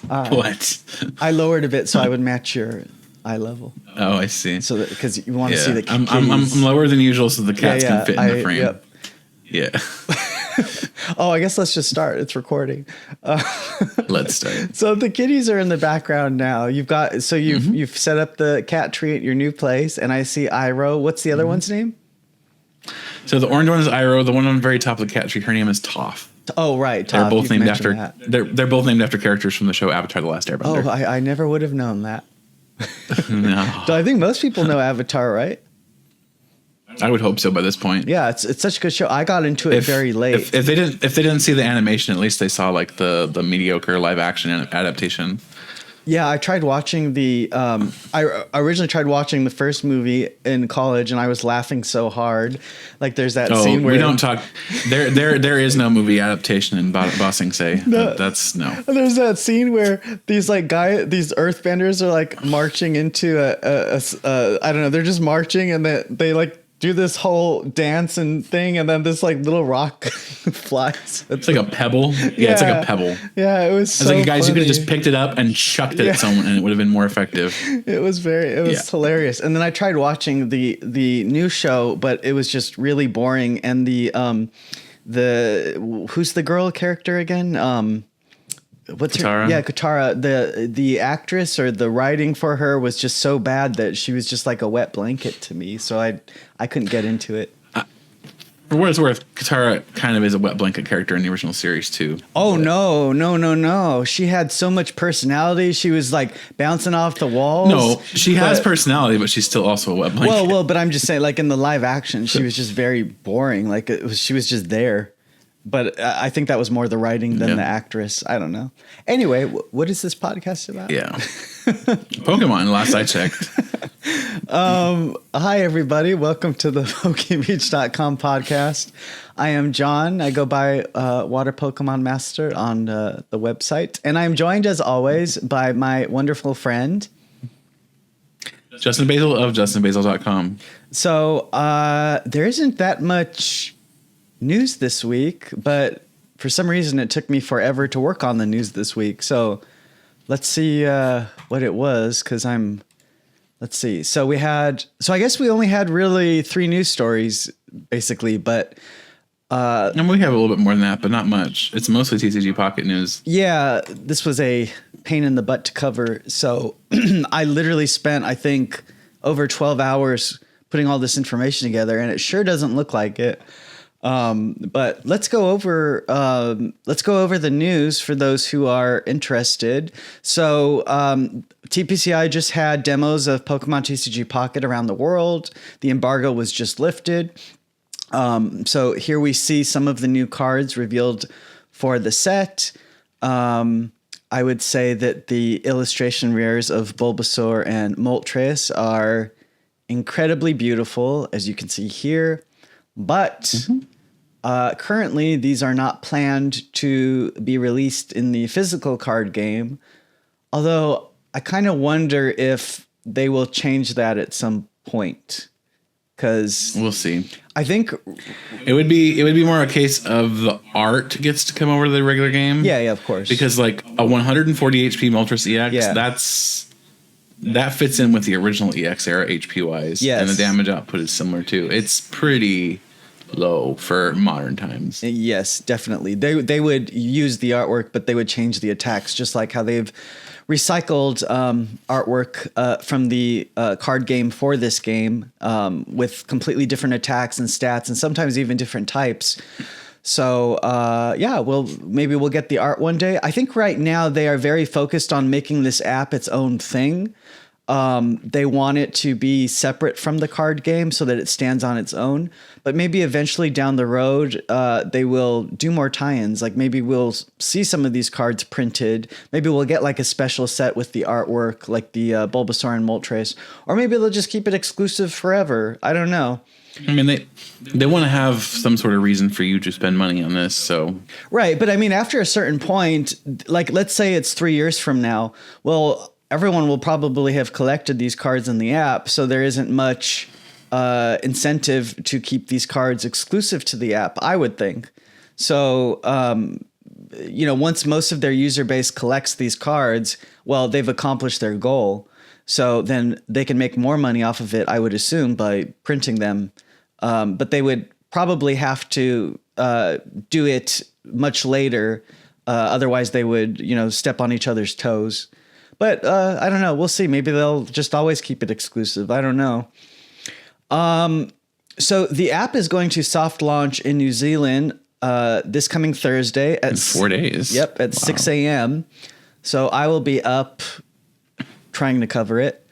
What? I lowered a bit so I would match your eye level. Oh, I see. So because you want to see the kitties. I'm lower than usual so the cats can fit in the frame. Yep. Yeah. Oh, I guess let's just start. It's recording. Let's start. So the kitties are in the background now. You've set up the cat tree at your new place, and I see Iroh. What's the other one's name? So the orange one is Iroh. The one on the very top of the cat tree, her name is Toph. Oh, right. Toph, They're both named after. They're both named after characters from the show Avatar: The Last Airbender. Oh, I never would have known that. No. So I think most people know Avatar, right? I would hope so by this point. Yeah, it's such a good show. I got into it very late. If they didn't see the animation, at least they saw like the mediocre live action adaptation. Yeah, I tried watching I originally tried watching the first movie in college, and I was laughing so hard. Like there's that scene where we don't talk. There is no movie adaptation in Ba Sing Se. No. That's no. There's that scene where these earthbenders are like marching into I don't know. They're just marching, and they like do this whole dance and thing, and then this like little rock flies. It's like a pebble. Yeah, it's like a pebble. Yeah, it was. It's like, guys, you could have just picked it up and chucked it at someone, and it would have been more effective. It was hilarious. And then I tried watching the new show, but it was just really boring. And the who's the girl character again? What's Katara? Her? Yeah, Katara. The actress or the writing for her was just so bad that she was just like a wet blanket to me. So I couldn't get into it. For what it's worth, Katara kind of is a wet blanket character in the original series too. Oh, no. She had so much personality. She was like bouncing off the walls. No, she has personality, but she's still also a wet blanket. Well, but I'm just saying, like in the live action, she was just very boring. Like she was just there. But I think that was more the writing than the actress. I don't know. Anyway, what is this podcast about? Yeah. Pokemon, last I checked. Hi, everybody. Welcome to the PokeBeach.com podcast. I am John. I go by Water Pokemon Master on the website. And I'm joined, as always, by my wonderful friend, Justin Basil of justinbasil.com. So there isn't that much news this week, but for some reason it took me forever to work on the news this week. So let's see what it was, because let's see. So I guess we only had really 3 news stories basically, but and we have a little bit more than that, but not much. It's mostly TCG Pocket news. Yeah, this was a pain in the butt to cover. So I literally spent, I think, over 12 hours putting all this information together, and it sure doesn't look like it. But let's go over the news for those who are interested. So TPCI just had demos of Pokemon TCG Pocket around the world. The embargo was just lifted. So here we see some of the new cards revealed for the set. I would say that the illustration rares of Bulbasaur and Moltres are incredibly beautiful, as you can see here. But currently, these are not planned to be released in the physical card game. Although I kind of wonder if they will change that at some point. Because we'll see. I think it would be more a case of the art gets to come over to the regular game. Yeah, of course. Because like a 140 HP Moltres EX, that fits in with the original EX era HP wise. Yes. And the damage output is similar too. It's pretty low for modern times. Yes, definitely. They would use the artwork, but they would change the attacks, just like how they've recycled artwork from the card game for this game with completely different attacks and stats, and sometimes even different types. So maybe we'll get the art one day. I think right now they are very focused on making this app its own thing. They want it to be separate from the card game so that it stands on its own. But maybe eventually down the road, they will do more tie-ins. Like maybe we'll see some of these cards printed. Maybe we'll get like a special set with the artwork, like the Bulbasaur and Moltres. Or maybe they'll just keep it exclusive forever. I don't know. I mean, they want to have some sort of reason for you to spend money on this, so... Right, but I mean, after a certain point, like let's say it's 3 years from now, well, everyone will probably have collected these cards in the app, so there isn't much incentive to keep these cards exclusive to the app, I would think. So once most of their user base collects these cards, well, they've accomplished their goal. So then they can make more money off of it, I would assume, by printing them. But they would probably have to do it much later. Otherwise, they would, step on each other's toes. But I don't know. We'll see. Maybe they'll just always keep it exclusive. I don't know. So the app is going to soft launch in New Zealand this coming Thursday at 4 days. Yep, at 6 a.m. So I will be up trying to cover it.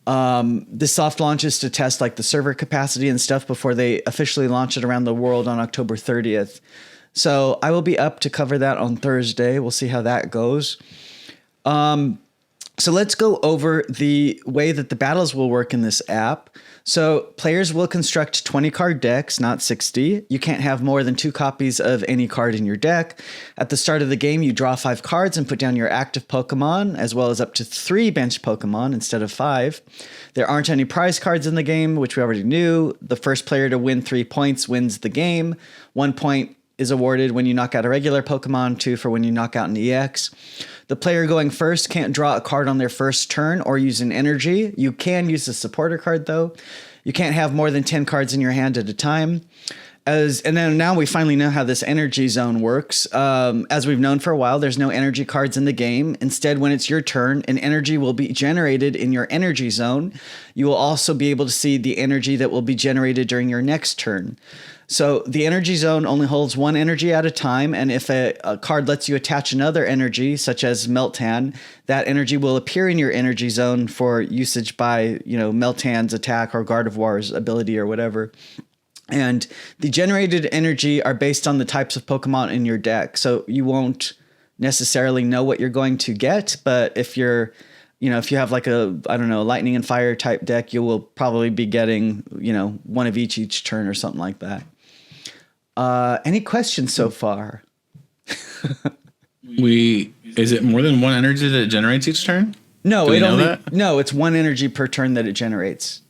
This soft launch is to test like the server capacity and stuff before they officially launch it around the world on October 30th. So I will be up to cover that on Thursday. We'll see how that goes. So let's go over the way that the battles will work in this app. So players will construct 20 card decks, not 60. You can't have more than 2 copies of any card in your deck. At the start of the game, you draw 5 cards and put down your active Pokemon, as well as up to 3 bench Pokemon instead of 5. There aren't any prize cards in the game, which we already knew. The first player to win 3 points wins the game. 1 point is awarded when you knock out a regular Pokemon, 2 for when you knock out an EX. The player going first can't draw a card on their first turn or use an energy. You can use a supporter card, though. You can't have more than 10 cards in your hand at a time. And then now we finally know how this energy zone works. As we've known for a while, there's no energy cards in the game. Instead, when it's your turn, an energy will be generated in your energy zone. You will also be able to see the energy that will be generated during your next turn. So the energy zone only holds 1 energy at a time, and if a card lets you attach another energy, such as Meltan, that energy will appear in your energy zone for usage by, Meltan's attack or Gardevoir's ability or whatever. And the generated energy are based on the types of Pokemon in your deck, so you won't necessarily know what you're going to get, but if you're if you have like a lightning and fire type deck, you will probably be getting, one of each turn or something like that. Any questions so far? Is it more than 1 energy that it generates each turn? No, it's 1 energy per turn that it generates.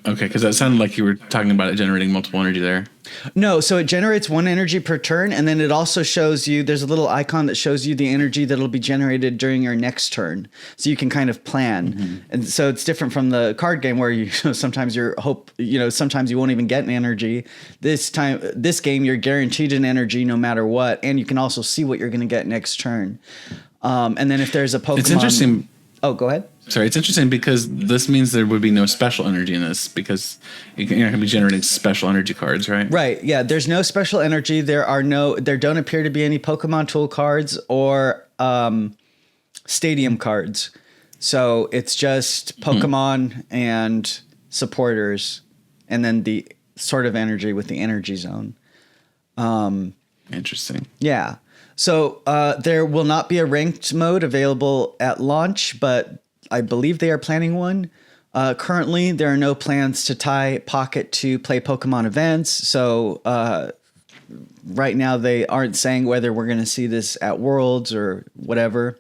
Okay, because that sounded like you were talking about it generating multiple energy there. No, so it generates 1 energy per turn, and then it also shows you, there's a little icon that shows you the energy that'll be generated during your next turn. So you can kind of plan. Mm-hmm. And so it's different from the card game where sometimes sometimes you won't even get an energy. This game, you're guaranteed an energy no matter what, and you can also see what you're going to get next turn. And then if there's a Pokemon... It's interesting. Oh, go ahead. Sorry, it's interesting because this means there would be no special energy in this because you're not going to be generating special energy cards, right? Right. Yeah. There's no special energy. There don't appear to be any Pokemon tool cards or stadium cards. So it's just Pokemon and supporters, and then the sort of energy with the energy zone. Interesting. Yeah. So there will not be a ranked mode available at launch, but I believe they are planning one. Currently, there are no plans to tie Pocket to play Pokemon events. So right now, they aren't saying whether we're going to see this at Worlds or whatever.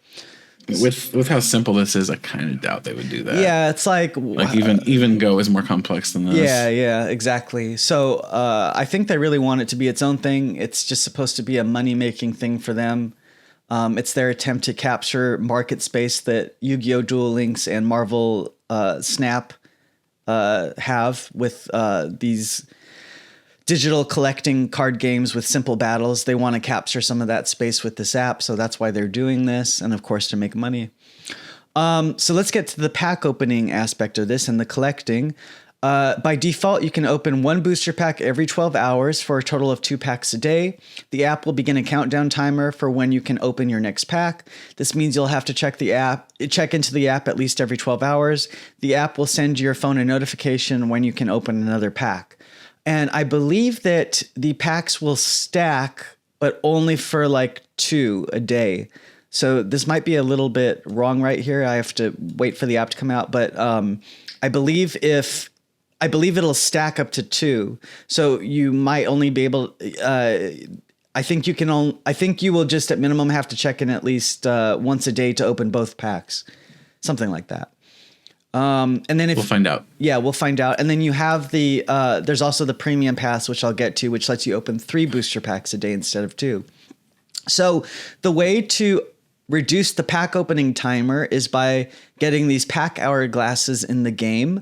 With how simple this is, I kind of doubt they would do that. Yeah, it's like even Go is more complex than this. Yeah, exactly. So I think they really want it to be its own thing. It's just supposed to be a money-making thing for them. It's their attempt to capture market space that Yu-Gi-Oh! Duel Links and Marvel Snap have with these digital collecting card games with simple battles. They want to capture some of that space with this app, so that's why they're doing this, and of course to make money. So let's get to the pack opening aspect of this and the collecting. By default, you can open 1 booster pack every 12 hours for a total of 2 packs a day. The app will begin a countdown timer for when you can open your next pack. This means you'll have to check into the app at least every 12 hours. The app will send your phone a notification when you can open another pack. And I believe that the packs will stack, but only for like 2 a day. So this might be a little bit wrong right here. I have to wait for the app to come out, but I believe it'll stack up to 2. So you might only be able. I think you will just at minimum have to check in at least once a day to open both packs, something like that. And then we'll find out. Yeah, we'll find out. And then you have there's also the premium pass, which I'll get to, which lets you open 3 booster packs a day instead of 2. So the way to reduce the pack opening timer is by getting these pack hourglasses in the game.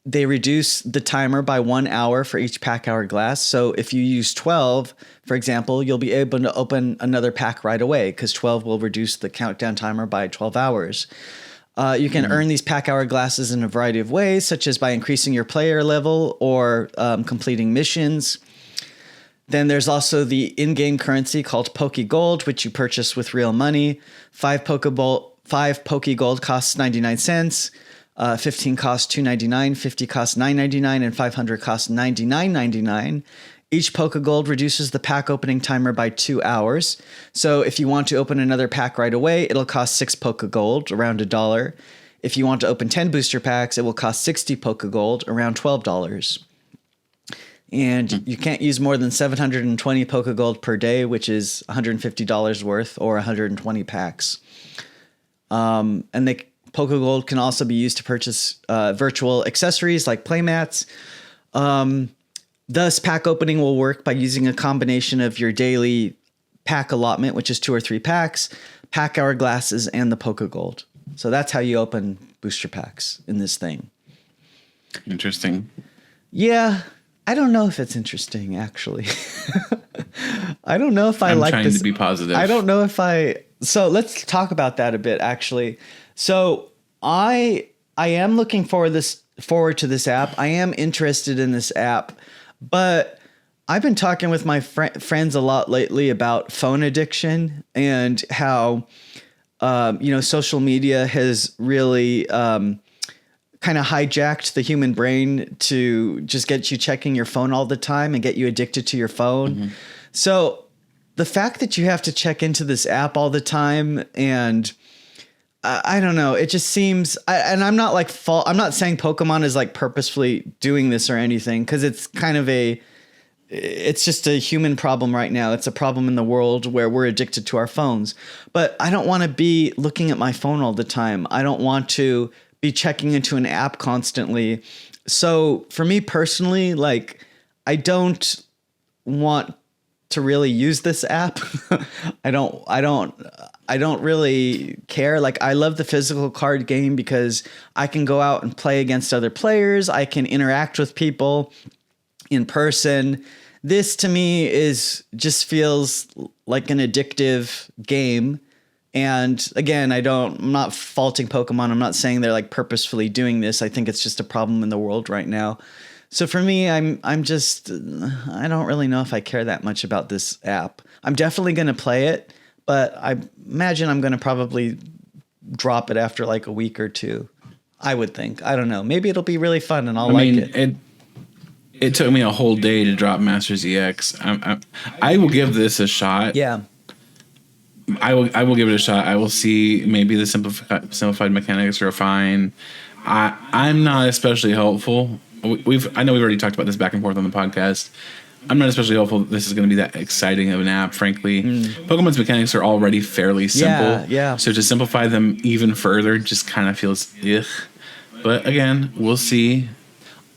They reduce the timer by 1 hour for each pack hourglass. So if you use 12, for example, you'll be able to open another pack right away because 12 will reduce the countdown timer by 12 hours. You can earn these pack hourglasses in a variety of ways, such as by increasing your player level or completing missions. Then there's also the in-game currency called Poke Gold, which you purchase with real money. 5 Poke Gold costs 99 cents. 15 costs $2.99, 50 costs $9.99, and 500 costs $99.99. Each Poke Gold reduces the pack opening timer by 2 hours. So if you want to open another pack right away, it'll cost 6 Poke Gold, around $1. If you want to open 10 booster packs, it will cost 60 Poke Gold, around $12. And you can't use more than 720 Poke Gold per day, which is $150 worth, or 120 packs. And Poke Gold can also be used to purchase virtual accessories like playmats. Thus, pack opening will work by using a combination of your daily pack allotment, which is 2 or 3 packs, pack hourglasses, and the Poke Gold. So that's how you open booster packs in this thing. Interesting. Yeah, I don't know if it's interesting, actually. I don't know if I'm like this. trying to be positive. I don't know if So let's talk about that a bit, actually. So I am looking forward to this app. I am interested in this app, but I've been talking with my friends a lot lately about phone addiction and how social media has really kind of hijacked the human brain to just get you checking your phone all the time and get you addicted to your phone. Mm-hmm. So the fact that you have to check into this app all the time, and I don't know, it just seems, and I'm not like I'm not saying Pokemon is like purposefully doing this or anything, because it's kind of it's just a human problem right now. It's a problem in the world where we're addicted to our phones. But I don't want to be looking at my phone all the time. I don't want to be checking into an app constantly. So for me personally, like, I don't want to really use this app. I don't really care. Like, I love the physical card game because I can go out and play against other players. I can interact with people in person. This to me just feels like an addictive game. And again, I'm not faulting Pokemon. I'm not saying they're like purposefully doing this. I think it's just a problem in the world right now. So for me, I don't really know if I care that much about this app. I'm definitely going to play it, but I imagine I'm going to probably drop it after like a week or two. I would think. I don't know. Maybe it'll be really fun and I'll like it. It took me a whole day to drop Masters EX. I will give this a shot. Yeah. I will give it a shot. I will see. Maybe the simplified mechanics are fine. I'm not especially hopeful. I know we've already talked about this back and forth on the podcast. I'm not especially hopeful that this is going to be that exciting of an app, frankly. Pokemon's mechanics are already fairly simple. Yeah. So to simplify them even further just kind of feels ugh. But again, we'll see.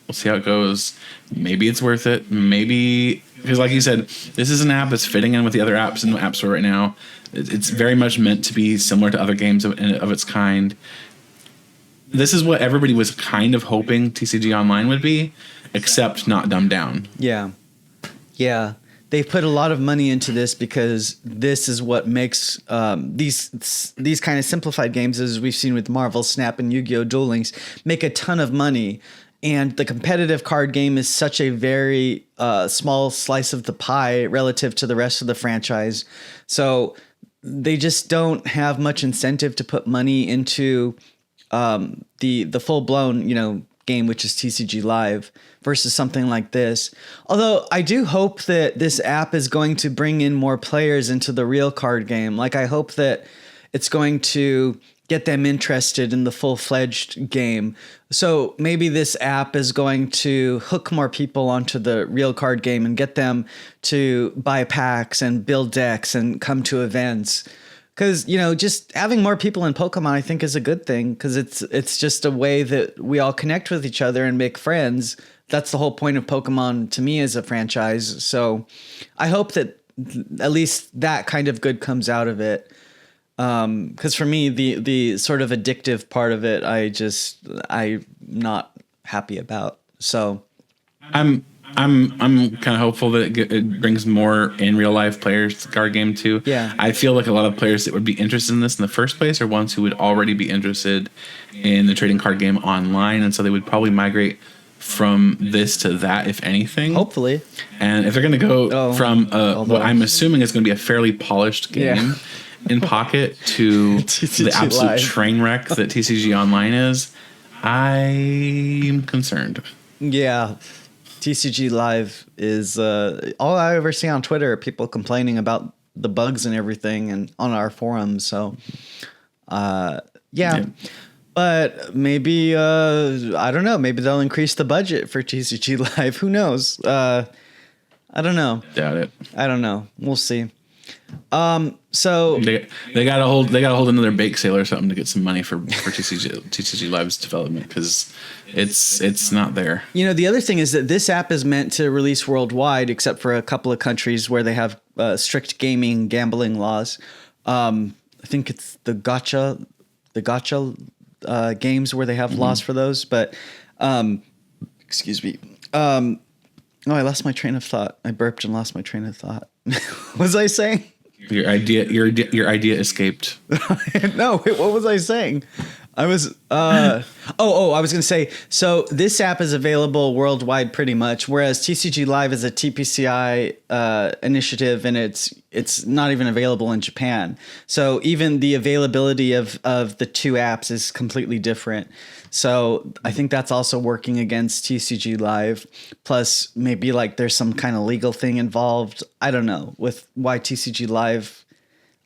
We'll see how it goes. Maybe it's worth it. Maybe, because like you said, this is an app that's fitting in with the other apps in the App Store right now. It's very much meant to be similar to other games of its kind. This is what everybody was kind of hoping TCG Online would be, except not dumbed down. Yeah. They've put a lot of money into this because this is what makes these kind of simplified games, as we've seen with Marvel Snap and Yu-Gi-Oh! Duel Links, make a ton of money. And the competitive card game is such a very small slice of the pie relative to the rest of the franchise. So they just don't have much incentive to put money into the full-blown, game, which is TCG Live, versus something like this. Although I do hope that this app is going to bring in more players into the real card game. Like, I hope that it's going to get them interested in the full-fledged game. So maybe this app is going to hook more people onto the real card game and get them to buy packs and build decks and come to events. Because, just having more people in Pokemon, I think, is a good thing, because it's just a way that we all connect with each other and make friends. That's the whole point of Pokemon to me as a franchise. So I hope that at least that kind of good comes out of it. Because for me, the sort of addictive part of it, I'm not happy about. So I'm kind of hopeful that it brings more in real life players to the card game too. Yeah. I feel like a lot of players that would be interested in this in the first place are ones who would already be interested in the trading card game online, and so they would probably migrate from this to that, if anything. hopefully, And if they're going to go from what I'm assuming is going to be a fairly polished game in Pocket to the absolute Live. train wreck that TCG Online is, I'm concerned. yeah. TCG Live is all I ever see on Twitter are people complaining about the bugs and everything, and on our forums. So, yeah. But maybe I don't know. Maybe they'll increase the budget for TCG Live. Who knows? I don't know. Doubt it. I don't know. We'll see. So They gotta hold another bake sale or something to get some money for TCG Live's development, because it's not there. the other thing is that this app is meant to release worldwide, except for a couple of countries where they have strict gambling laws. I think it's the gotcha games where they have laws for those. But excuse me. I lost my train of thought. I burped and lost my train of thought. What was I saying? Your idea escaped. No, wait, what was I saying? I was I was going to say, so this app is available worldwide pretty much, whereas TCG Live is a TPCI initiative, and it's not even available in Japan. So even the availability of the two apps is completely different. So I think that's also working against TCG Live. Plus, maybe like there's some kind of legal thing involved. I don't know with why TCG Live.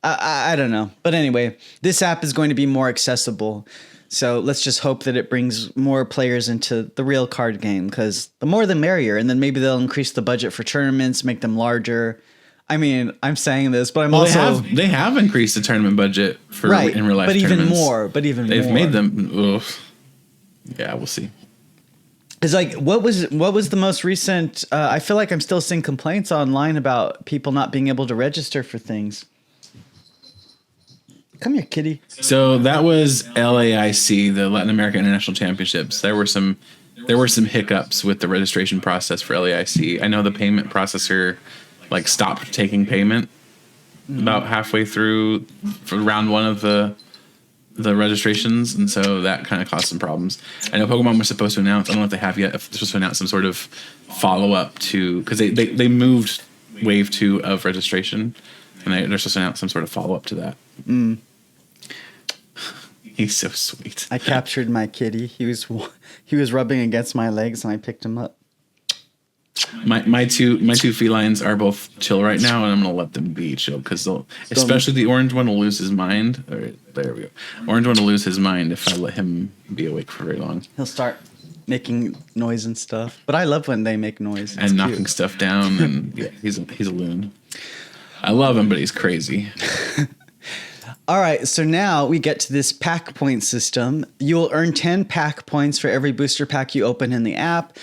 I don't know. But anyway, this app is going to be more accessible. So let's just hope that it brings more players into the real card game, because the more the merrier. And then maybe they'll increase the budget for tournaments, make them larger. I mean, I'm saying this, but they have increased the tournament budget for in real life but tournaments. They've made them. Ugh. Yeah, we'll see. It's like, what was the most recent? I feel like I'm still seeing complaints online about people not being able to register for things. Come here, kitty. So that was LAIC, the Latin American International Championships. There were some hiccups with the registration process for LAIC. I know the payment processor stopped taking payment about halfway through for round one of the registrations, and so that kind of caused some problems. I know Pokemon was supposed to announce, I don't know if they have yet, if they're supposed to announce some sort of follow-up to, because they moved wave 2 of registration, and they're supposed to announce some sort of follow-up to that. He's so sweet. I captured my kitty. He was rubbing against my legs, and I picked him up. My two felines are both chill right now, and I'm gonna let them be chill, because especially the orange one will lose his mind. All right, there we go. Orange one will lose his mind if I let him be awake for very long. He'll start making noise and stuff. But I love when they make noise. And knocking stuff down, and yeah, he's a loon. I love him, but he's crazy. All right, so now we get to this pack point system. You'll earn 10 pack points for every booster pack you open in the app,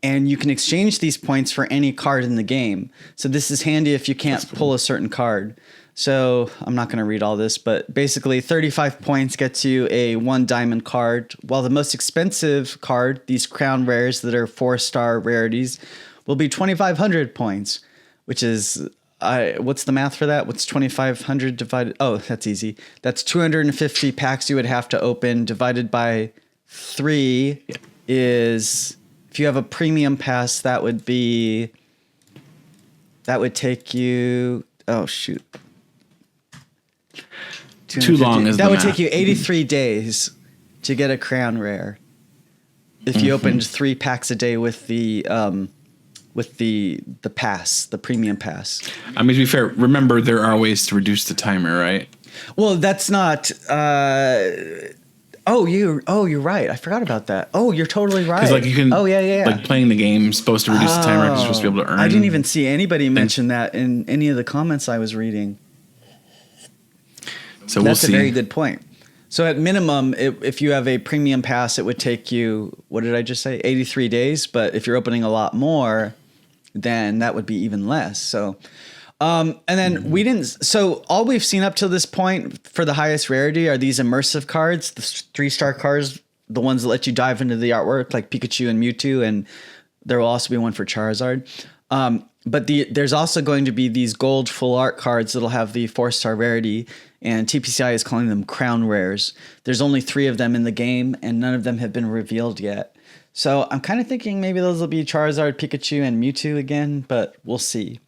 and you can exchange these points for any card in the game. So this is handy if you can't pull a certain card. So I'm not going to read all this, but basically 35 points gets you a 1 diamond card, while the most expensive card, these crown rares that are 4-star rarities, will be 2,500 points, which is... what's the math for that? What's 2,500 divided? Oh, that's easy. That's 250 packs you would have to open, divided by 3 is, if you have a premium pass, that would take you, oh shoot. Too long is that the would math. take you 83 days to get a crown rare. If you opened 3 packs a day with the pass, the premium pass. I mean, to be fair, remember there are ways to reduce the timer, right? Well, that's not. You're right. I forgot about that. Oh, you're totally right. Because you can. Oh yeah. Like playing the game is supposed to reduce the timer because you're supposed to be able to earn. I didn't even see anybody mention that in any of the comments I was reading. So that's we'll see. a very good point. So at minimum, if you have a premium pass, it would take you, what did I just say, 83 days. But if you're opening a lot more, then that would be even less. So, And then we didn't. So all we've seen up to this point for the highest rarity are these immersive cards, the 3-star cards, the ones that let you dive into the artwork, like Pikachu and Mewtwo, and there will also be one for Charizard. But there's also going to be these gold full art cards that'll have the 4-star rarity, and TPCI is calling them crown rares. There's only 3 of them in the game, and none of them have been revealed yet. So I'm kind of thinking maybe those will be Charizard, Pikachu, and Mewtwo again, but we'll see.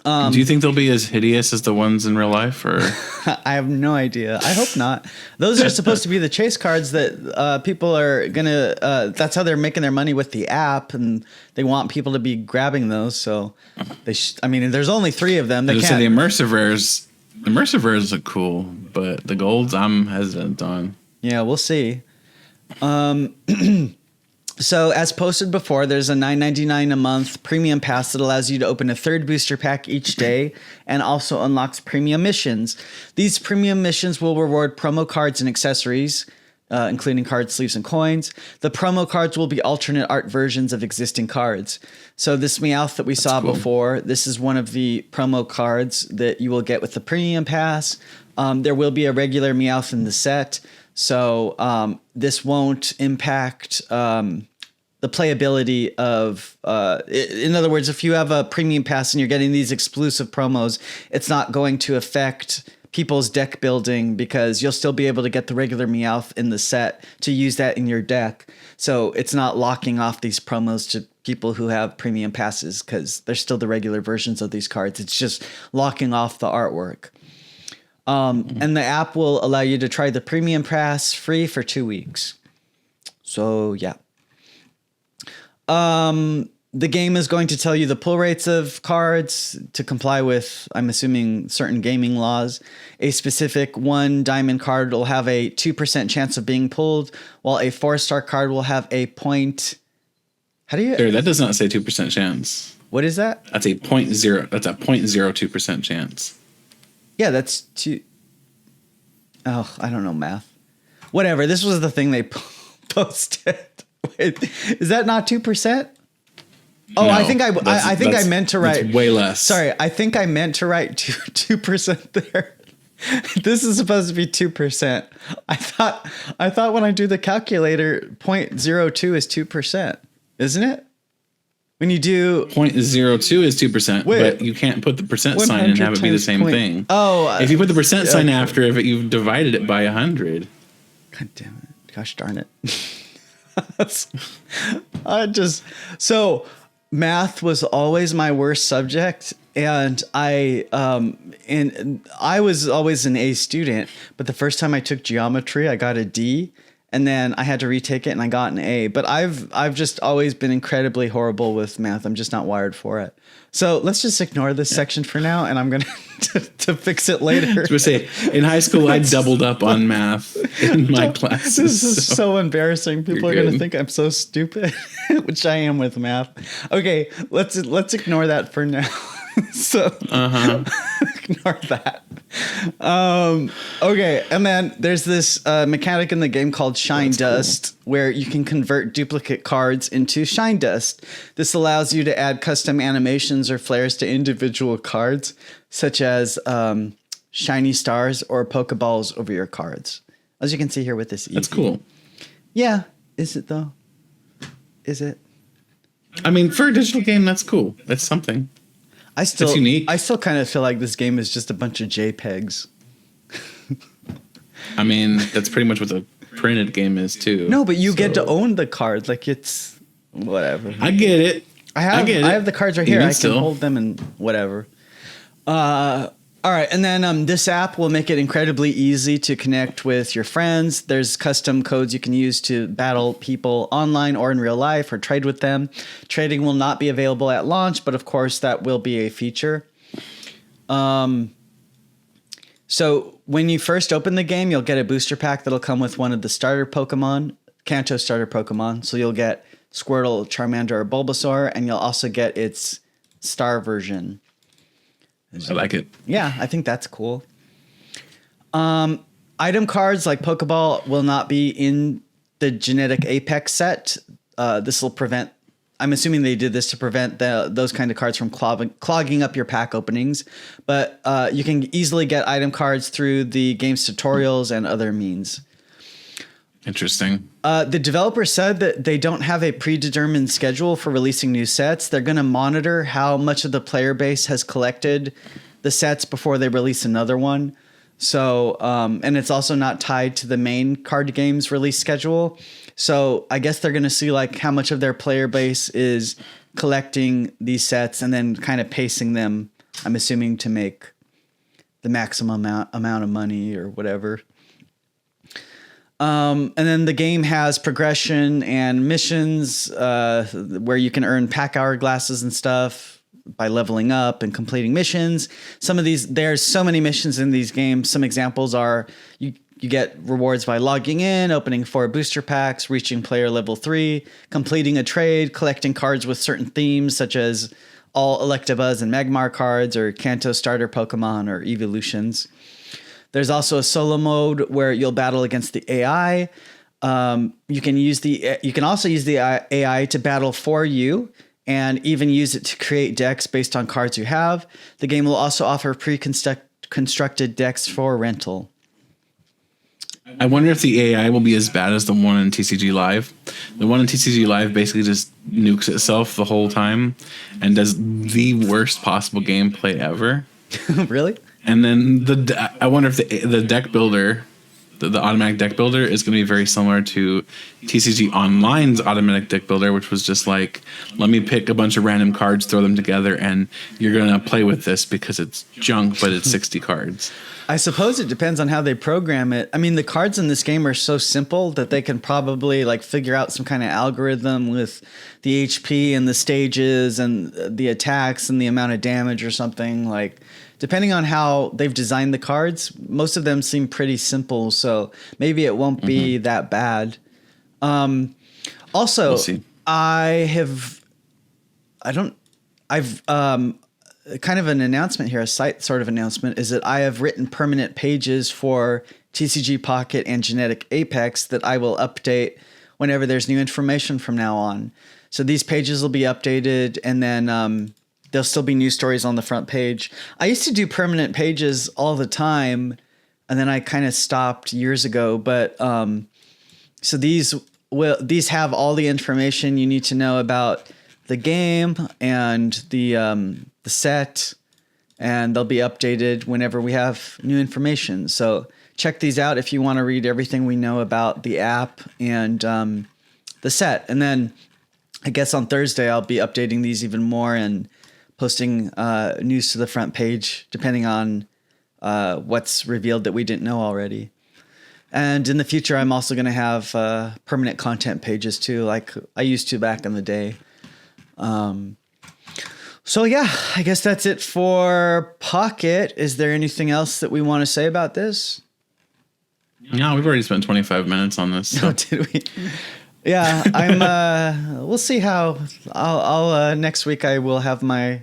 Do you think they'll be as hideous as the ones in real life, or? I have no idea. I hope not. Those are supposed to be the chase cards that people are gonna. That's how they're making their money with the app, and they want people to be grabbing those. So they. I mean, there's only 3 of them. They can't. So the immersive rares. Immersive rares look cool, but the golds I'm hesitant on. Yeah, we'll see. So as posted before, there's a $9.99 a month premium pass that allows you to open a 3rd booster pack each day and also unlocks premium missions. These premium missions will reward promo cards and accessories, including cards, sleeves, and coins. The promo cards will be alternate art versions of existing cards. So this Meowth that we saw before, this is one of the promo cards that you will get with the premium pass. There will be a regular Meowth in the set. So this won't impact the playability of, in other words, if you have a premium pass and you're getting these exclusive promos, it's not going to affect people's deck building because you'll still be able to get the regular Meowth in the set to use that in your deck. So it's not locking off these promos to people who have premium passes because they're still the regular versions of these cards. It's just locking off the artwork. And the app will allow you to try the premium pass free for 2 weeks. So yeah. The game is going to tell you the pull rates of cards to comply with, I'm assuming, certain gaming laws. A specific 1 diamond card will have a 2% chance of being pulled, while a 4-star card will have a point. How do you? Sure, that does not say 2% chance. What is that? That's a 0.0. That's a 0.02% chance. Yeah, that's 2. Oh, I don't know math. Whatever. This was the thing they posted. Wait, is that not 2%? Oh, no, I think I meant to write way less. Sorry, I think I meant to write 2% there. This is supposed to be 2%. I thought when I do the calculator, 0.02 is 2%, isn't it? When you do 0.02 is 2%, but you can't put the percent sign and have it be the same thing. Oh, if you put the percent sign after it, you've divided it by 100. God damn it! Gosh darn it! Math was always my worst subject, and I was always an A student, but the first time I took geometry, I got a D, and then I had to retake it and I got an A. But I've just always been incredibly horrible with math. I'm just not wired for it. So let's just ignore this section for now, and I'm going to fix it later. I was say, in high school, I doubled up on math in my classes. This is so embarrassing. People are going to think I'm so stupid, which I am with math. Okay, let's ignore that for now. So ignore that. Okay, and then there's this mechanic in the game called Shine Dust, where you can convert duplicate cards into Shine Dust. This allows you to add custom animations or flares to individual cards, such as shiny stars or Pokeballs over your cards. As you can see here with this Eevee. That's cool. Yeah, is it though? Is it? I mean, for a digital game, that's cool. That's something. It's unique. I still kind of feel like this game is just a bunch of JPEGs. I mean, that's pretty much what the printed game is too. No, but you get to own the card. Like it's whatever. I get it. I have the cards right here. I can hold them and whatever. All right, and then this app will make it incredibly easy to connect with your friends. There's custom codes you can use to battle people online or in real life or trade with them. Trading will not be available at launch, but of course that will be a feature. So when you first open the game, you'll get a booster pack that'll come with one of the starter Pokemon, Kanto starter Pokemon. So you'll get Squirtle, Charmander, or Bulbasaur, and you'll also get its star version. I like it. Yeah, I think that's cool. Item cards like Pokeball will not be in the genetic Apex set. This will prevent I'm assuming they did this to prevent those kind of cards from clogging up your pack openings. But you can easily get item cards through the game's tutorials and other means. Interesting. The developer said that they don't have a predetermined schedule for releasing new sets. They're going to monitor how much of the player base has collected the sets before they release another one. So, and it's also not tied to the main card game's release schedule. So I guess they're going to see like how much of their player base is collecting these sets and then kind of pacing them, I'm assuming, to make the maximum amount of money or whatever. And then the game has progression and missions where you can earn pack hourglasses and stuff by leveling up and completing missions. Some of these, there's so many missions in these games. Some examples are you get rewards by logging in, opening 4 booster packs, reaching player level 3, completing a trade, collecting cards with certain themes such as all Electabuzz and Magmar cards or Kanto starter Pokemon or evolutions. There's also a solo mode where you'll battle against the AI. You can also use the AI to battle for you and even use it to create decks based on cards you have. The game will also offer pre-constructed decks for rental. I wonder if the AI will be as bad as the one in TCG Live. The one in TCG Live basically just nukes itself the whole time and does the worst possible gameplay ever. Really? And then I wonder if the deck builder, the automatic deck builder, is going to be very similar to TCG Online's automatic deck builder, which was just like, let me pick a bunch of random cards, throw them together, and you're going to play with this because it's junk, but it's 60 cards. I suppose it depends on how they program it. I mean, the cards in this game are so simple that they can probably like figure out some kind of algorithm with the HP and the stages and the attacks and the amount of damage or something. Like, depending on how they've designed the cards, most of them seem pretty simple. So maybe it won't be that bad. Also, we'll see. I've kind of an announcement here, a site sort of announcement, is that I have written permanent pages for TCG Pocket and Genetic Apex that I will update whenever there's new information from now on. So these pages will be updated, and then there'll still be news stories on the front page. I used to do permanent pages all the time, and then I kind of stopped years ago. But so these have all the information you need to know about the game and the set, and they'll be updated whenever we have new information. So check these out if you want to read everything we know about the app and the set. And then I guess on Thursday I'll be updating these even more and posting news to the front page, depending on what's revealed that we didn't know already. And in the future, I'm also going to have permanent content pages too, like I used to back in the day. So yeah, I guess that's it for Pocket. Is there anything else that we want to say about this? No, we've already spent 25 minutes on this. So. Oh, did we? Yeah, I'm. We'll see how. I'll next week. I will have my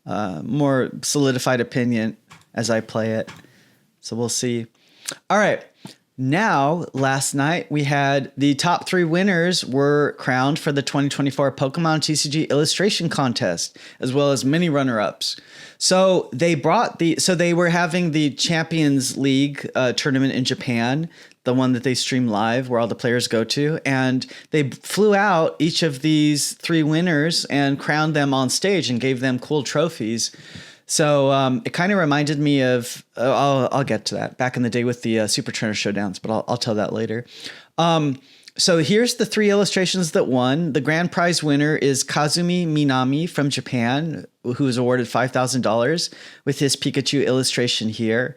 more solidified opinion as I play it. So we'll see. All right. Now, last night we had the top 3 winners were crowned for the 2024 Pokemon TCG Illustration Contest, as well as many runner-ups. So they were having the Champions League tournament in Japan, the one that they stream live where all the players go to. And they flew out each of these 3 winners and crowned them on stage and gave them cool trophies. So it kind of reminded me of, I'll get to that, back in the day with the Super Trainer Showdowns, but I'll tell that later. So here's the 3 illustrations that won. The grand prize winner is Kazumi Minami from Japan, who was awarded $5,000 with his Pikachu illustration here.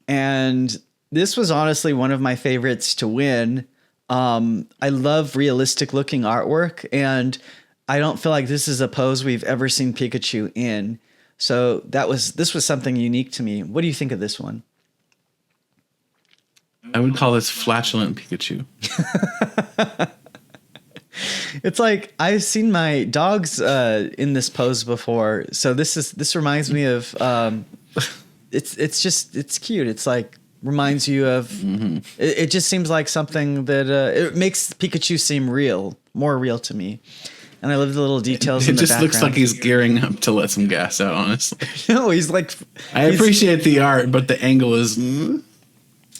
And this was honestly one of my favorites to win. I love realistic looking artwork, and I don't feel like this is a pose we've ever seen Pikachu in. So this was something unique to me. What do you think of this one? I would call this flatulent Pikachu. It's like I've seen my dogs in this pose before. So this reminds me of it's cute. It's like reminds you of it just seems like something that it makes Pikachu seem more real to me. And I love the little details It in the just background. looks like he's gearing up to let some gas out, honestly. No, he's like... I appreciate the art, but the angle is...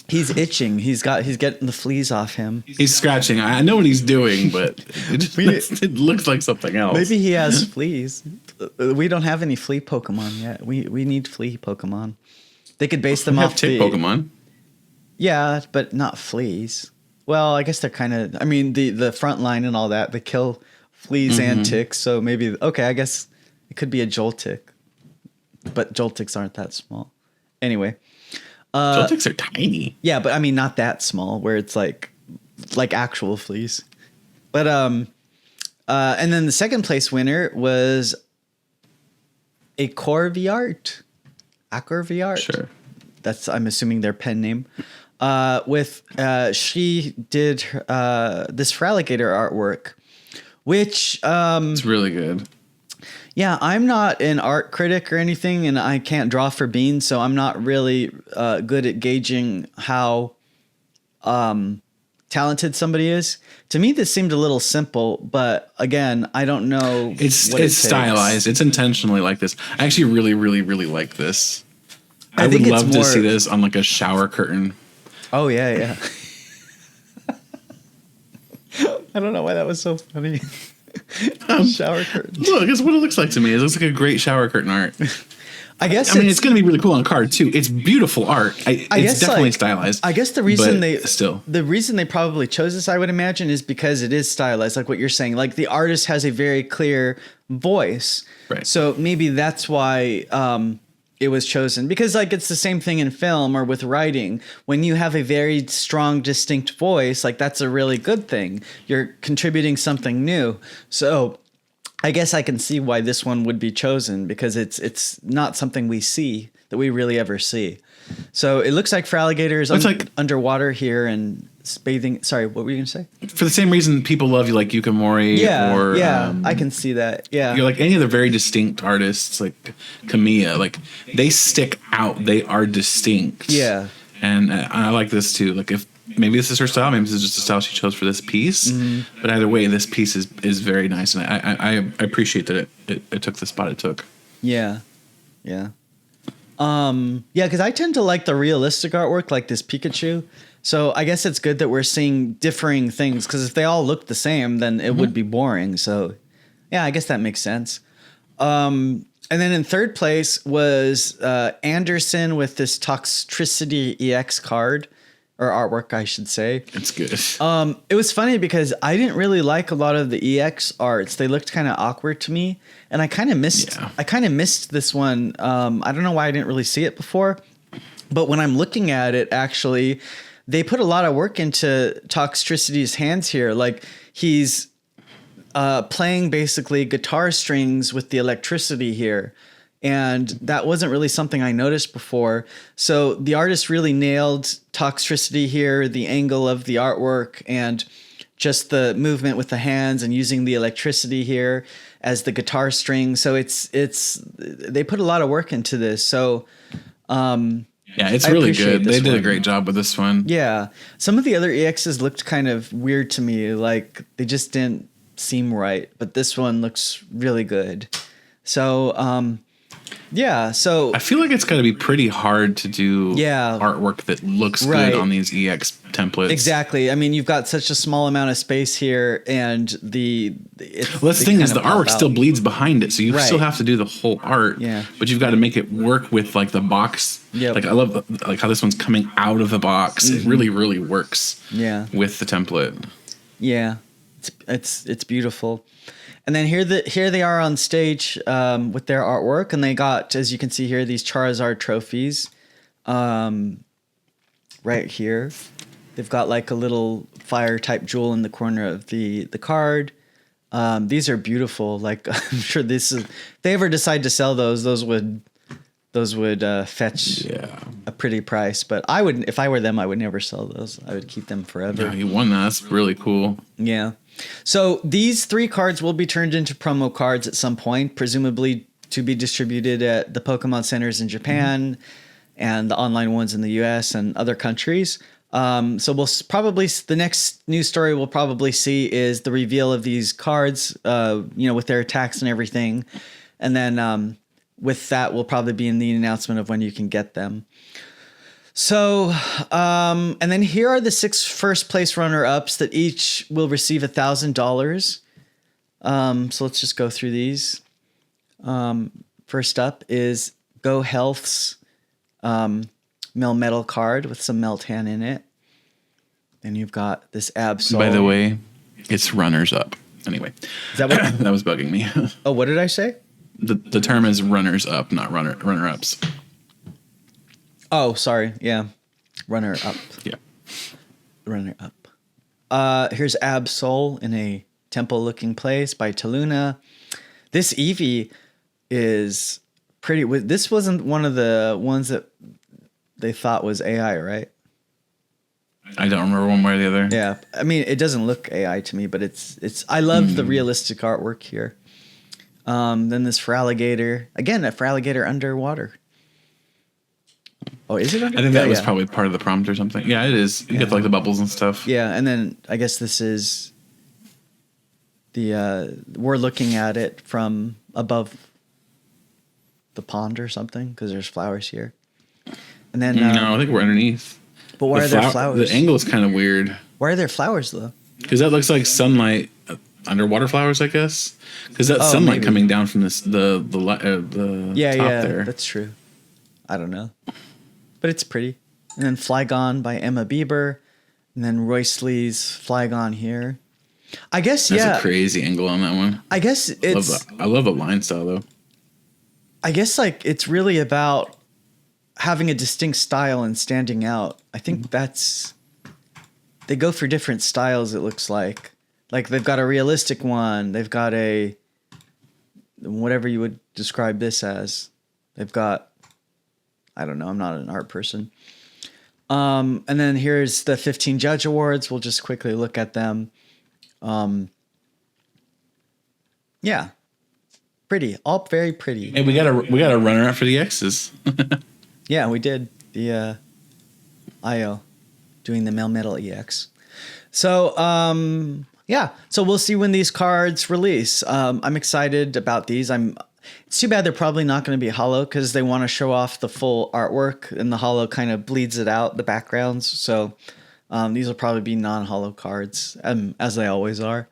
He's itching. He's getting the fleas off him. He's scratching. I know what he's doing, but it looks like something else. Maybe he has fleas. We don't have any flea Pokemon yet. We need flea Pokemon. They could base them We have off tick Pokemon. Yeah, but not fleas. Well, I guess they're kind of... I mean, the front line and all that, they kill fleas and ticks, so maybe... Okay, I guess it could be a Joltik. But Joltiks aren't that small. Anyway. Joltiks are tiny. Yeah, but I mean, not that small, where it's like actual fleas. But and then the second place winner was Acorviart. Acorviart. Sure. That's, I'm assuming, their pen name. She did this Feraligatr artwork, which it's really good. Yeah, I'm not an art critic or anything, and I can't draw for beans, so I'm not really good at gauging how talented somebody is. To me, this seemed a little simple, but again, I don't know. It's stylized. It's intentionally like this. I actually really, really, really like this. I would love to see this on like a shower curtain. Oh, yeah. I don't know why that was so funny. Shower curtain. Look, it's what it looks like to me. It looks like a great shower curtain art. I guess. I mean, it's going to be really cool on card too. It's beautiful art. It's definitely stylized. I guess the reason the reason they probably chose this, I would imagine, is because it is stylized, like what you're saying. Like the artist has a very clear voice, right? So maybe that's why it was chosen. Because like it's the same thing in film or with writing. When you have a very strong, distinct voice, like that's a really good thing. You're contributing something new. So I guess I can see why this one would be chosen, because it's not something we see, that we really ever see. So it looks like Feraligatr is underwater here and bathing. Sorry, what were you going to say? For the same reason people love you, like Yukimori. I can see that. Yeah. You're like any of the very distinct artists, like Kamiya, like they stick out. They are distinct. Yeah. And I like this too. Like if maybe this is her style, maybe this is just the style she chose for this piece. Mm-hmm. But either way, this piece is very nice, and I appreciate that it took the spot it took. Yeah. Yeah. Because I tend to like the realistic artwork, like this Pikachu. So I guess it's good that we're seeing differing things, because if they all look the same, then it would be boring. So, yeah, I guess that makes sense. And then in third place was Anderson with this Toxtricity EX card, or artwork, I should say. It's good. It was funny because I didn't really like a lot of the EX arts. They looked kind of awkward to me, and I kind of missed. Yeah. I kind of missed this one. I don't know why I didn't really see it before, but when I'm looking at it, actually, they put a lot of work into Toxtricity's hands here. Like he's playing basically guitar strings with the electricity here. And that wasn't really something I noticed before. So the artist really nailed Toxtricity here, the angle of the artwork, and just the movement with the hands and using the electricity here as the guitar string. So they put a lot of work into this. So yeah, it's really good. They did a great job with this one. Yeah. Some of the other EXs looked kind of weird to me. Like they just didn't seem right. But this one looks really good. So yeah, so I feel like it's got to be pretty hard to do artwork that looks good on these EX templates. Exactly. I mean, you've got such a small amount of space here, and the thing is, the artwork still bleeds behind it, so you still have to do the whole art. Yeah. But you've got to make it work with like the box. Yep. Like I love like how this one's coming out of the box. Mm-hmm. It really, really works. Yeah. With the template. Yeah, it's beautiful. And then here they are on stage with their artwork, and they got, as you can see here, these Charizard trophies right here. They've got like a little fire type jewel in the corner of the card. These are beautiful. Like I'm sure this is, if they ever decide to sell those would fetch a pretty price. But I would, if I were them, I would never sell those. I would keep them forever. Yeah, you won that. That's really cool. Yeah. So these 3 cards will be turned into promo cards at some point, presumably to be distributed at the Pokemon centers in Japan and the online ones in the US and other countries. So we'll probably the next news story we'll probably see is the reveal of these cards, with their attacks and everything, and then with that will probably be in the announcement of when you can get them. So, and then here are the 6 first place runner ups that each will receive $1,000. So let's just go through these. First up is Go Health's Melmetal card with some Meltan in it. Then you've got this Absol. By the way, it's runners up. Anyway, is that what that was bugging me? Oh, what did I say? The term is runners up, not runner ups. Oh, sorry. Yeah, runner up. Yeah, runner up. Here's Absol in a temple-looking place by Taluna. This Eevee is pretty. This wasn't one of the ones that they thought was AI, right? I don't remember one way or the other. Yeah, I mean, it doesn't look AI to me, but it's. I love the realistic artwork here. Then this Feraligatr, again, a Feraligatr underwater. Oh, is it underwater? I think that was probably part of the prompt or something. Yeah, it is. You get like the bubbles and stuff. Yeah, and then I guess this is the we're looking at it from above the pond or something because there's flowers here. And then no, I think we're underneath. But why are there flowers? The angle is kind of weird. Why are there flowers though? Because that looks like sunlight, underwater flowers, I guess. Because that's sunlight coming down from this the top there. That's true. I don't know, but it's pretty. And then Flygon by Emma Bieber, and then Royce Lee's Flygon here. I guess that's a crazy angle on that one. I guess it's. I love the line style though. I guess like it's really about having a distinct style and standing out. I think they go for different styles. It looks like they've got a realistic one. They've got a, whatever you would describe this as. They've got, I don't know. I'm not an art person. And then here's the 15 Judge Awards. We'll just quickly look at them. Yeah. Pretty. All very pretty. Hey, we got a runner up for the X's. Yeah, we did. The IO doing the Melmetal EX. So, yeah. So we'll see when these cards release. I'm excited about these. It's too bad they're probably not going to be holo because they want to show off the full artwork and the holo kind of bleeds it out, the backgrounds. So these will probably be non-holo cards, as they always are.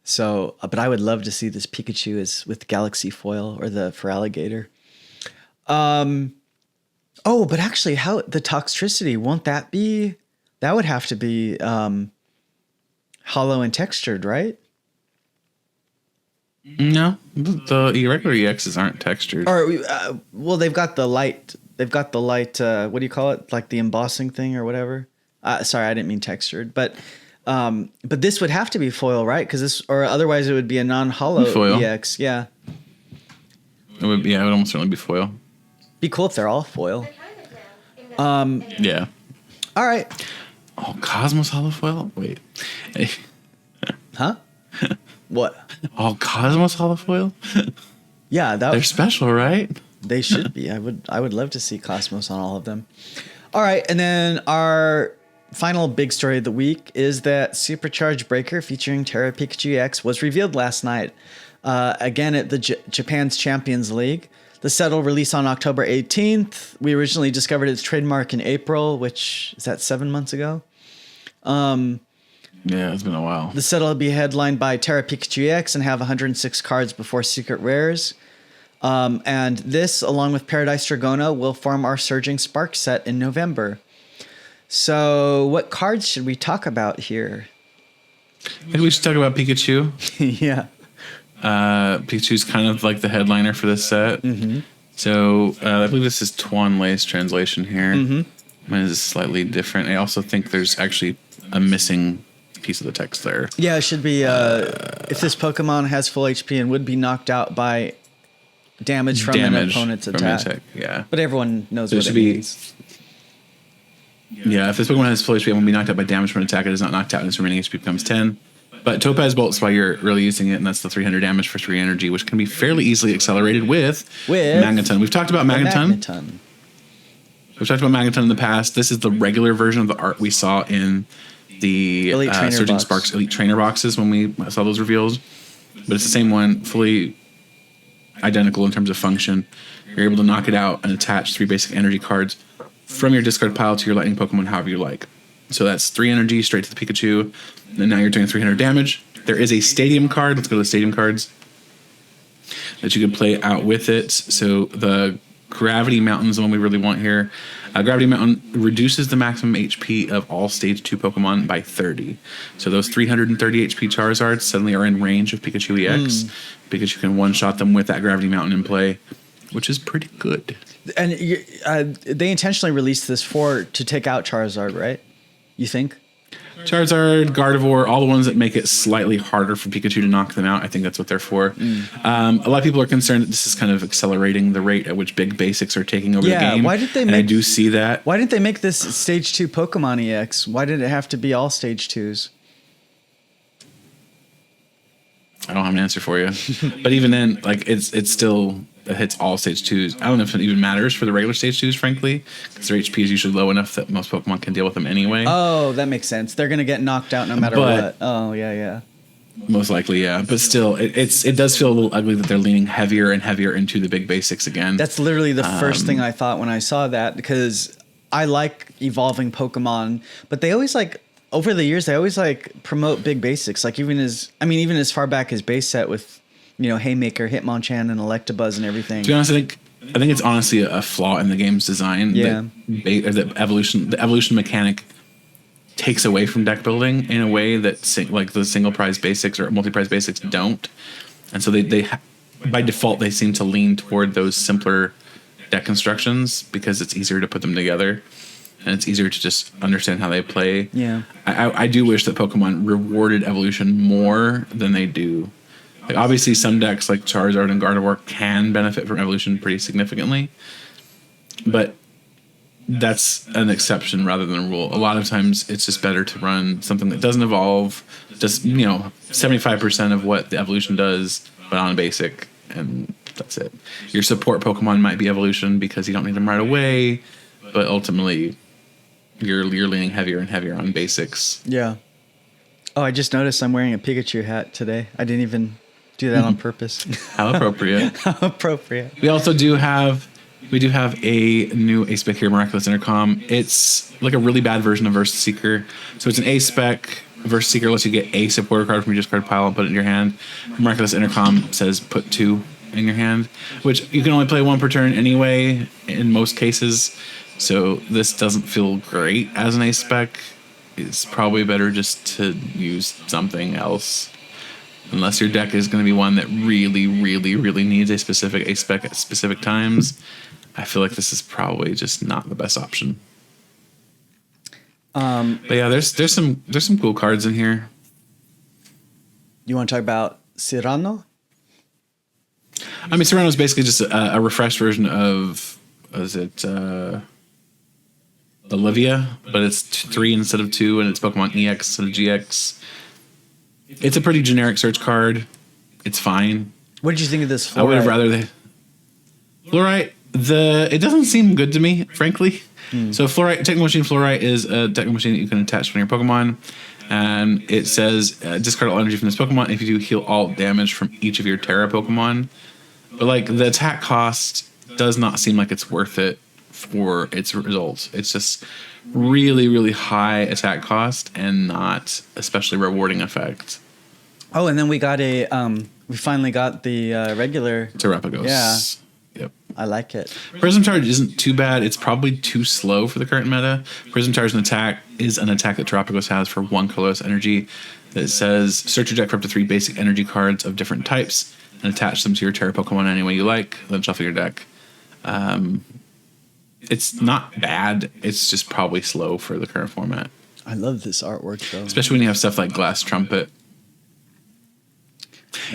So, but I would love to see this Pikachu with Galaxy Foil or the Feraligatr. Oh, but actually, how the Toxtricity, won't that be? That would have to be hollow and textured, right? No, the irregular EXs aren't textured. Or well, they've got the light. They've got the light. What do you call it? Like the embossing thing or whatever. Sorry, I didn't mean textured, but this would have to be foil, right? Because this, or otherwise, it would be a non-hollow foil. EX. Yeah, it would. Yeah, it would almost certainly be foil. Be cool if they're all foil. Yeah. All right. Oh, Cosmos holofoil? Wait. Hey. Huh? What? Oh, Cosmos holofoil? Yeah, they're special, right? They should be. I would love to see Cosmos on all of them. All right, and then our final big story of the week is that Supercharged Breaker featuring Terra Pikachu X was revealed last night. Again at the Japan's Champions League. The set will release on October 18th. We originally discovered its trademark in April, which is that 7 months ago. Yeah, it's been a while. The set will be headlined by Terra Pikachu X and have 106 cards before secret rares. And this, along with Paradise Dragona, will form our Surging Spark set in November. So what cards should we talk about here? Maybe we should talk about Pikachu. Yeah. Pikachu's kind of like the headliner for this set. Mm-hmm. So I believe this is Tuan Lei's translation here. Mm-hmm. Mine is slightly different. I also think there's actually a missing piece of the text there. Yeah, it should be if this Pokemon has full HP and would be knocked out by damage from an opponent's attack. Yeah. But everyone knows what it means. Yeah, if this Pokemon has full HP and will be knocked out by damage from an attack, it is not knocked out and its remaining HP becomes 10. But Topaz Bolt's why you're really using it, and that's the 300 damage for 3 energy, which can be fairly easily accelerated with Magneton. We've talked about Magneton. We've talked about Magneton in the past. This is the regular version of the art we saw in the Surging Sparks Elite Trainer boxes when we saw those reveals. But it's the same one, fully identical in terms of function. You're able to knock it out and attach 3 basic energy cards from your discard pile to your lightning Pokemon however you like. So that's 3 energy straight to the Pikachu. And now you're doing 300 damage. There is a stadium card. Let's go to the stadium cards that you could play out with it. So the Gravity Mountain is the one we really want here. Gravity Mountain reduces the maximum HP of all Stage 2 Pokemon by 30. So those 330 HP Charizards suddenly are in range of Pikachu EX. Pikachu can one-shot them with that Gravity Mountain in play, which is pretty good. And they intentionally released this to take out Charizard, right? You think? Charizard, Gardevoir, all the ones that make it slightly harder for Pikachu to knock them out. I think that's what they're for. A lot of people are concerned that this is kind of accelerating the rate at which big basics are taking over the game. Why did they I do see that. Why didn't they make this Stage 2 Pokemon EX? Why did it have to be all Stage 2s? I don't have an answer for you. But even then, like it's still it hits all Stage 2s. I don't know if it even matters for the regular Stage 2s, frankly, because their HP is usually low enough that most Pokemon can deal with them anyway. Oh, that makes sense. They're going to get knocked out no matter what. Oh, yeah. Most likely, yeah. But still, it does feel a little ugly that they're leaning heavier and heavier into the big basics again. That's literally the first thing I thought when I saw that, because I like evolving Pokemon, but they always over the years, they always promote big basics. Like even as far back as base set with, Haymaker, Hitmonchan, and Electabuzz and everything. To be honest, I think it's honestly a flaw in the game's design. Yeah. The evolution mechanic takes away from deck building in a way that the single prize basics or multi prize basics don't. And so they by default they seem to lean toward those simpler deck constructions because it's easier to put them together. And it's easier to just understand how they play. Yeah. I do wish that Pokemon rewarded evolution more than they do. Like obviously some decks like Charizard and Gardevoir can benefit from evolution pretty significantly. But that's an exception rather than a rule. A lot of times it's just better to run something that doesn't evolve, just 75% of what the evolution does, but on a basic, and that's it. Your support Pokemon might be evolution because you don't need them right away, but ultimately you're leaning heavier and heavier on basics. Yeah. Oh, I just noticed I'm wearing a Pikachu hat today. I didn't even do that on purpose. How appropriate. How appropriate. We also do have a new A-Spec here, Miraculous Intercom. It's like a really bad version of Versus Seeker. So it's an A-Spec. Versus Seeker lets you get a supporter card from your discard pile and put it in your hand. Miraculous Intercom says put 2 in your hand, which you can only play 1 per turn anyway in most cases. So this doesn't feel great as an A-Spec. It's probably better just to use something else. Unless your deck is going to be one that really, really, really needs a specific A-Spec at specific times, I feel like this is probably just not the best option. But yeah, there's some cool cards in here. You want to talk about Cyrano? I mean, Cyrano is basically just a refreshed version of Olivia, but it's 3 instead of 2, and it's Pokemon EX instead of GX. It's a pretty generic search card. It's fine. What did you think of this Fluorite? I would have rather Fluorite. It doesn't seem good to me, frankly. So Fluorite, Technical Machine Fluorite is a Technical Machine that you can attach to your Pokemon, and it says discard all energy from this Pokemon. If you do, heal all damage from each of your Terra Pokemon. But the attack cost does not seem like it's worth it for its results. It's just really, really high attack cost and not especially rewarding effect. Oh, and then we finally got the regular Terrapagos. Yeah. Yep. I like it. Prism Charge isn't too bad. It's probably too slow for the current meta. Prism Charge is an attack that Terrapagos has for 1 colorless energy that says search your deck for up to 3 basic energy cards of different types and attach them to your Terra Pokemon any way you like, then shuffle your deck. It's not bad. It's just probably slow for the current format. I love this artwork, though. Especially when you have stuff like Glass Trumpet.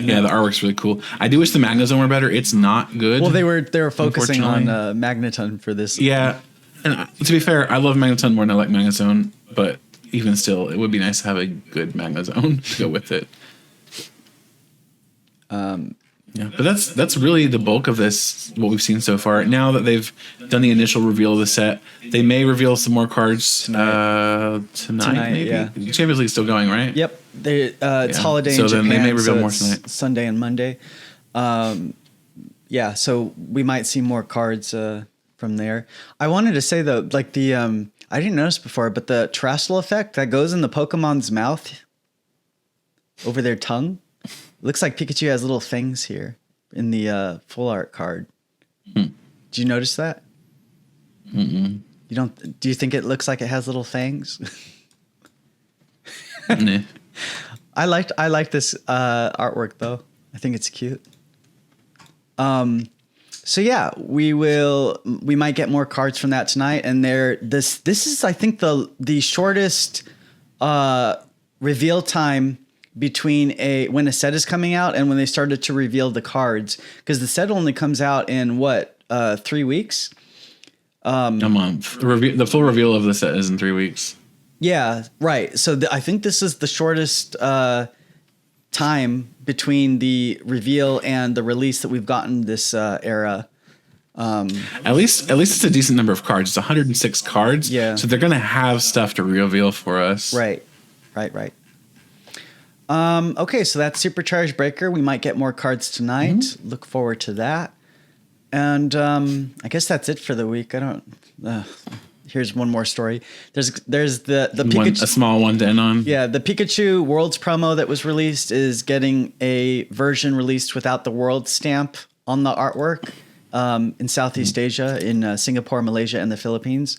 Yeah, the artwork's really cool. I do wish the Magnezone were better. It's not good. Well, they were focusing on Magneton for this. Yeah, and to be fair, I love Magneton more than I like Magnezone, but even still, it would be nice to have a good Magnezone to go with it. Yeah, but that's really the bulk of this, what we've seen so far. Now that they've done the initial reveal of the set, they may reveal some more cards tonight maybe. Yeah. Champions League's still going, right? Yep. It's holiday so in Japan, then they may reveal so more it's tonight. Sunday and Monday. Yeah, so we might see more cards from there. I wanted to say though, like the I didn't notice before, but the terrestrial effect that goes in the Pokemon's mouth over their tongue. Looks like Pikachu has little fangs here in the full art card. Did you notice that? Mm-mm. You don't? Do you think it looks like it has little fangs? Nah. I like this artwork though. I think it's cute. So yeah, we might get more cards from that tonight, and this is I think the shortest reveal time between when a set is coming out and when they started to reveal the cards, because the set only comes out in 3 weeks. A month. The full reveal of the set is in 3 weeks. Yeah, right. So I think this is the shortest time between the reveal and the release that we've gotten this era. At least it's a decent number of cards. It's 106 cards. Yeah. So they're gonna have stuff to reveal for us. Right. Okay, so that's Supercharged Breaker. We might get more cards tonight. Mm-hmm. Look forward to that. And I guess that's it for the week. Here's one more story. There's the Pikachu, a small one to end on. Yeah, the Pikachu Worlds promo that was released is getting a version released without the World stamp on the artwork in Southeast Asia, in Singapore, Malaysia, and the Philippines.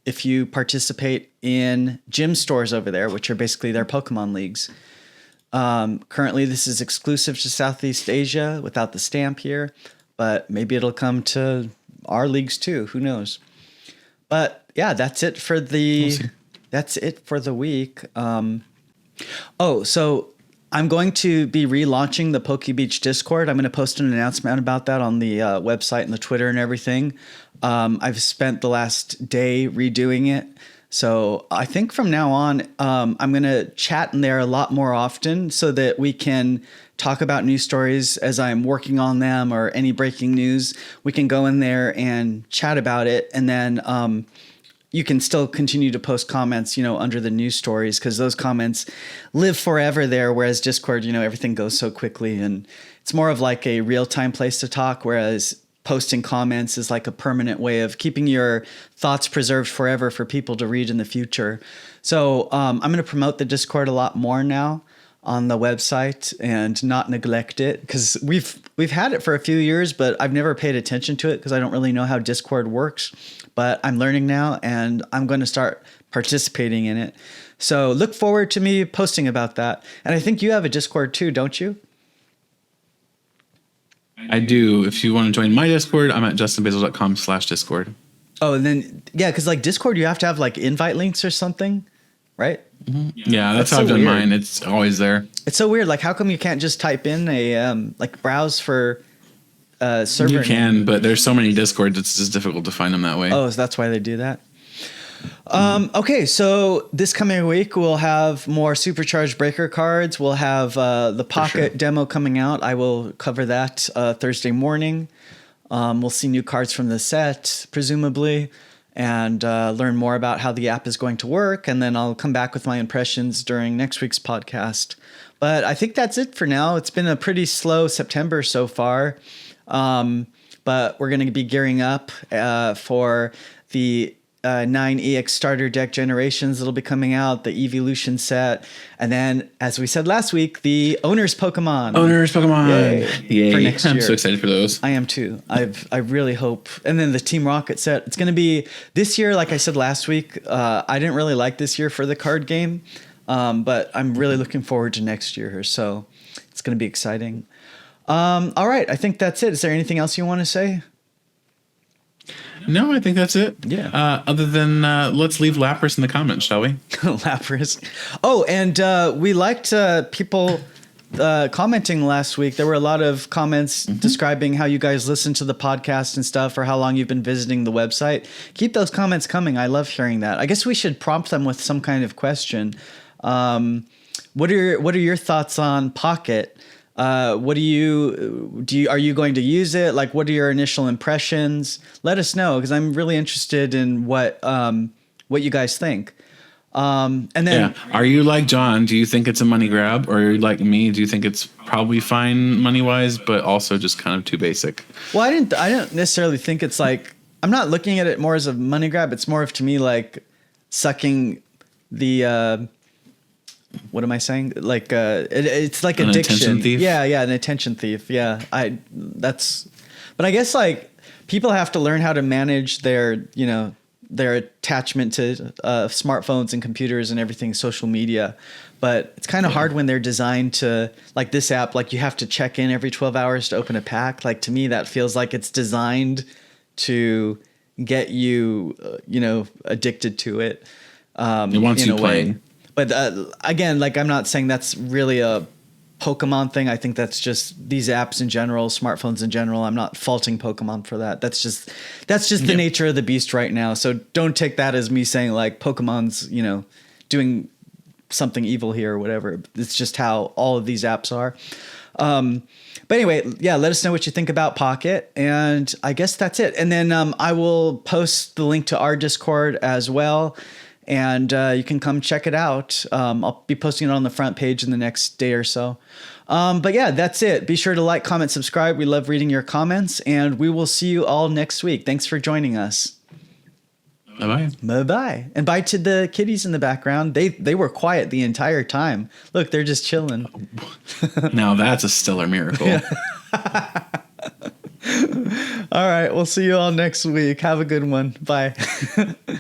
If you participate in gym stores over there, which are basically their Pokemon leagues. Currently, this is exclusive to Southeast Asia without the stamp here, but maybe it'll come to our leagues too. Who knows? But yeah, that's it for the week. So I'm going to be relaunching the Poke Beach Discord. I'm going to post an announcement about that on the website and the Twitter and everything. I've spent the last day redoing it. So I think from now on, I'm going to chat in there a lot more often so that we can talk about news stories as I'm working on them, or any breaking news. We can go in there and chat about it. And then you can still continue to post comments, under the news stories, because those comments live forever there. Whereas Discord, everything goes so quickly, and it's more of like a real-time place to talk. Whereas posting comments is like a permanent way of keeping your thoughts preserved forever for people to read in the future. So I'm going to promote the Discord a lot more now on the website and not neglect it, because we've had it for a few years, but I've never paid attention to it because I don't really know how Discord works. But I'm learning now, and I'm going to start participating in it. So look forward to me posting about that. And I think you have a Discord too, don't you? I do. If you want to join my Discord, I'm at justinbasil.com/Discord. Oh, and then, yeah, because like Discord, you have to have like invite links or something, right? Mm-hmm. Yeah, that's how I've done mine. It's always there. It's so weird. Like, how come you can't just type in browse for server? You can, but there's so many Discords, it's just difficult to find them that way. Oh, so that's why they do that. Okay, so this coming week we'll have more Supercharged Breaker cards. We'll have the Pocket demo coming out. I will cover that Thursday morning. We'll see new cards from the set, presumably, and learn more about how the app is going to work. And then I'll come back with my impressions during next week's podcast. But I think that's it for now. It's been a pretty slow September so far. But we're going to be gearing up for the 9 EX starter deck generations that'll be coming out, the Evolution set, and then, as we said last week, the Owner's Pokemon. Yay. For next year. I'm so excited for those. I am too. I really hope. And then the Team Rocket set. It's going to be this year, like I said last week. I didn't really like this year for the card game, but I'm really looking forward to next year. So it's going to be exciting. All right. I think that's it. Is there anything else you want to say? No, I think that's it. Yeah. Other than let's leave Lapras in the comments, shall we? Lapras. Oh, and we liked people commenting last week. There were a lot of comments describing how you guys listen to the podcast and stuff, or how long you've been visiting the website. Keep those comments coming. I love hearing that. I guess we should prompt them with some kind of question. What are your thoughts on Pocket? What are you going to use it? Like, what are your initial impressions? Let us know, because I'm really interested in what you guys think. And then, are you like John? Do you think it's a money grab, or are you like me? Do you think it's probably fine money wise, but also just kind of too basic? well, I don't necessarily think it's like, I'm not looking at it more as a money grab. It's more of, to me, like sucking the, what am I saying? Like, it's like An addiction. attention thief? Yeah. An attention thief. Yeah. But I guess like people have to learn how to manage their, their attachment to smartphones and computers and everything, social media. But it's kind of hard when they're designed to, like this app, like you have to check in every 12 hours to open a pack. Like, to me, that feels like it's designed to get you, addicted to it. It wants you playing. But again, like, I'm not saying that's really a Pokemon thing. I think that's just these apps in general, smartphones in general. I'm not faulting Pokemon for that. That's just the nature of the beast right now. So don't take that as me saying like Pokemon's, doing something evil here or whatever. It's just how all of these apps are. But anyway, yeah, let us know what you think about Pocket. And I guess that's it. And then I will post the link to our Discord as well. And you can come check it out. I'll be posting it on the front page in the next day or so. But yeah, that's it. Be sure to like, comment, subscribe. We love reading your comments. And we will see you all next week. Thanks for joining us. Bye-bye. Bye-bye. And bye to the kitties in the background. They were quiet the entire time. Look, they're just chilling. Now that's a stellar miracle. All right. We'll see you all next week. Have a good one. Bye.